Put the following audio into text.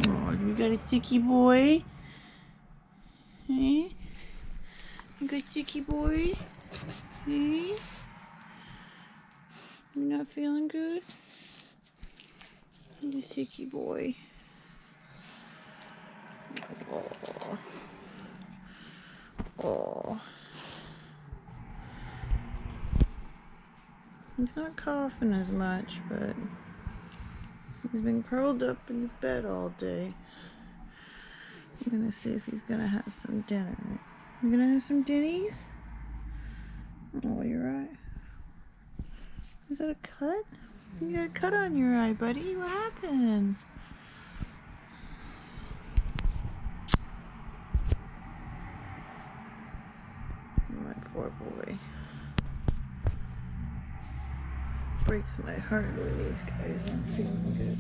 Oh, you got a sicky boy? Hey? You got a sicky boy? Hey? You're not feeling good? You're a sicky boy. Oh. Oh. He's not coughing as much, but he's been curled up in his bed all day. I'm gonna see if he's gonna have some dinner. You gonna have some dinnies? Oh, you're right. Is that a cut? You got a cut on your eye, buddy. What happened? My poor boy. Breaks my heart when these guys aren't feeling good.